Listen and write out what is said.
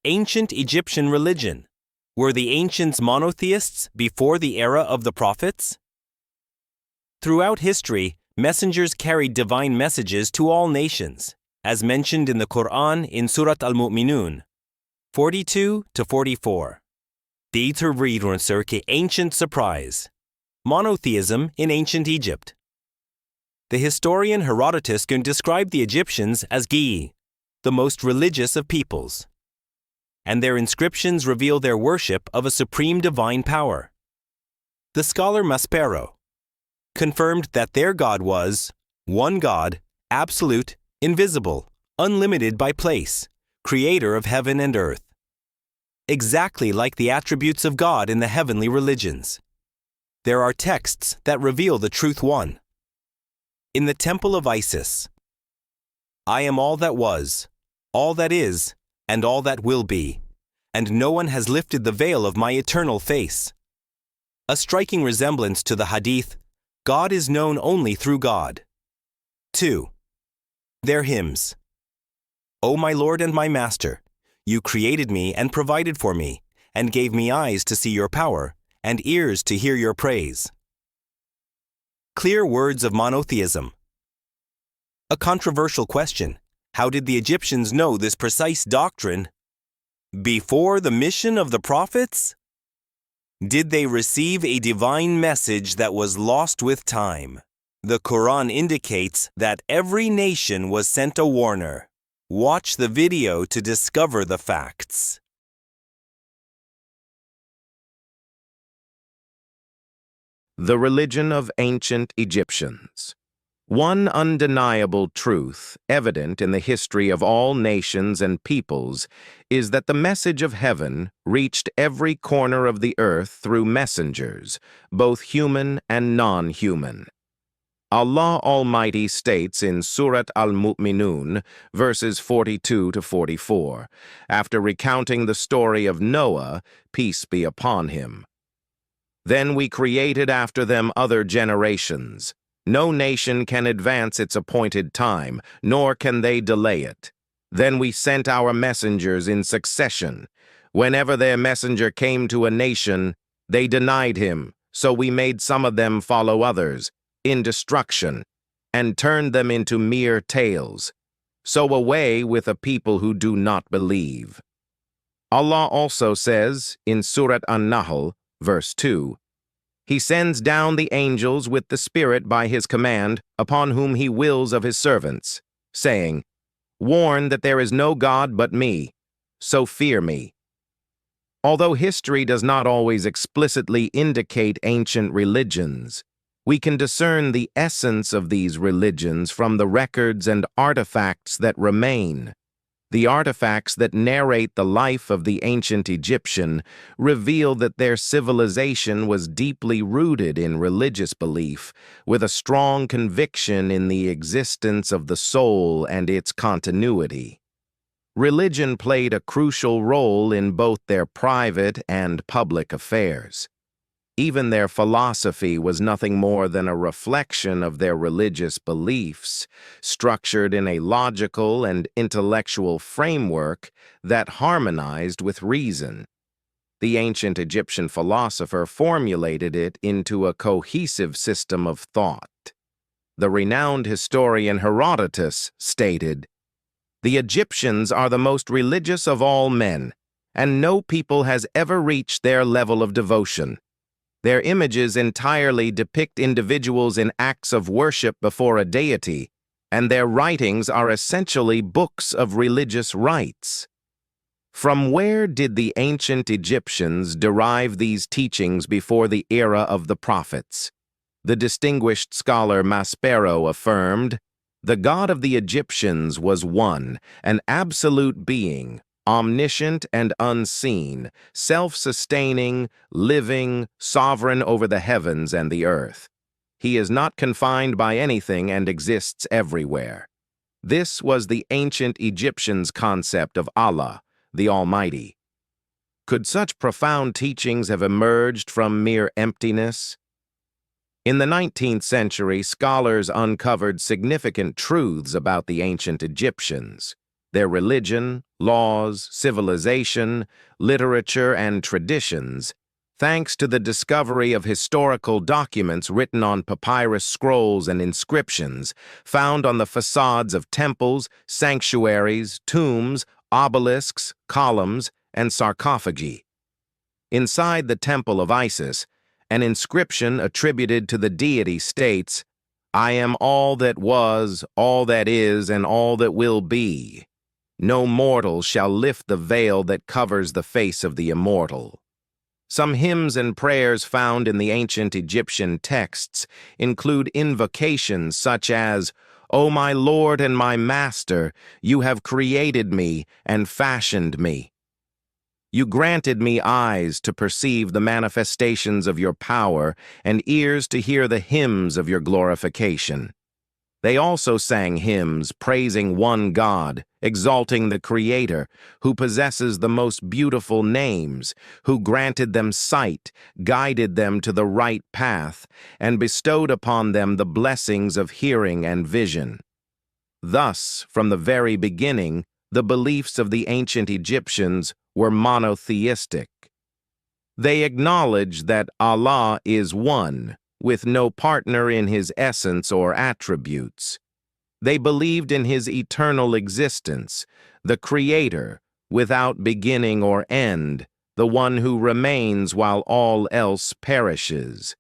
Ancient Egyptian religion. Were the ancients monotheists before the era of the prophets? Throughout history, messengers carried divine messages to all nations, as mentioned in the Qur'an in Surat Al-Mu'minun, 42-44. Dito bryr ke ancient surprise. Monotheism in ancient Egypt. The historian Herodotus can describe the Egyptians as Gi, the most religious of peoples, and their inscriptions reveal their worship of a supreme divine power. The scholar Maspero confirmed that their God was one God, absolute, invisible, unlimited by place, creator of heaven and earth. Exactly like the attributes of God in the heavenly religions. There are texts that reveal the truth one. In the temple of Isis, I am all that was, all that is, and all that will be, and no one has lifted the veil of my eternal face. A striking resemblance to the hadith, God is known only through God. 2. Their hymns. O my Lord and my Master, you created me and provided for me, and gave me eyes to see your power, and ears to hear your praise. Clear words of monotheism. A controversial question. How did the Egyptians know this precise doctrine? Before the mission of the prophets? Did they receive a divine message that was lost with time? The Qur'an indicates that every nation was sent a warner. Watch the video to discover the facts. The religion of ancient Egyptians. One undeniable truth, evident in the history of all nations and peoples, is that the message of heaven reached every corner of the earth through messengers, both human and non-human. Allah Almighty states in Surat Al-Mu'minun, verses 42-44, after recounting the story of Noah, peace be upon him. Then we created after them other generations. No nation can advance its appointed time, nor can they delay it. Then we sent our messengers in succession. Whenever their messenger came to a nation, they denied him, so we made some of them follow others, in destruction, and turned them into mere tales. So away with a people who do not believe. Allah also says, in Surat An-Nahl, verse 2, He sends down the angels with the Spirit by His command upon whom He wills of His servants, saying, Warn that there is no God but me, so fear me. Although history does not always explicitly indicate ancient religions, we can discern the essence of these religions from the records and artifacts that remain. The artifacts that narrate the life of the ancient Egyptian reveal that their civilization was deeply rooted in religious belief, with a strong conviction in the existence of the soul and its continuity. Religion played a crucial role in both their private and public affairs. Even their philosophy was nothing more than a reflection of their religious beliefs, structured in a logical and intellectual framework that harmonized with reason. The ancient Egyptian philosopher formulated it into a cohesive system of thought. The renowned historian Herodotus stated, "The Egyptians are the most religious of all men, and no people has ever reached their level of devotion. Their images entirely depict individuals in acts of worship before a deity, and their writings are essentially books of religious rites." From where did the ancient Egyptians derive these teachings before the era of the prophets? The distinguished scholar Maspero affirmed, "The God of the Egyptians was one, an absolute being, omniscient and unseen, self-sustaining, living, sovereign over the heavens and the earth. He is not confined by anything and exists everywhere." This was the ancient Egyptians' concept of Allah, the Almighty. Could such profound teachings have emerged from mere emptiness? In the 19th century, scholars uncovered significant truths about the ancient Egyptians. their religion, laws, civilization, literature, and traditions, thanks to the discovery of historical documents written on papyrus scrolls and inscriptions found on the facades of temples, sanctuaries, tombs, obelisks, columns, and sarcophagi. Inside the temple of Isis, an inscription attributed to the deity states, "I am all that was, all that is, and all that will be. No mortal shall lift the veil that covers the face of the immortal." Some hymns and prayers found in the ancient Egyptian texts include invocations such as, "O my Lord and my Master, you have created me and fashioned me. You granted me eyes to perceive the manifestations of your power and ears to hear the hymns of your glorification." They also sang hymns praising one God, exalting the Creator, who possesses the most beautiful names, who granted them sight, guided them to the right path, and bestowed upon them the blessings of hearing and vision. Thus, from the very beginning, the beliefs of the ancient Egyptians were monotheistic. They acknowledged that Allah is one, with no partner in his essence or attributes. They believed in his eternal existence, the Creator, without beginning or end, the one who remains while all else perishes.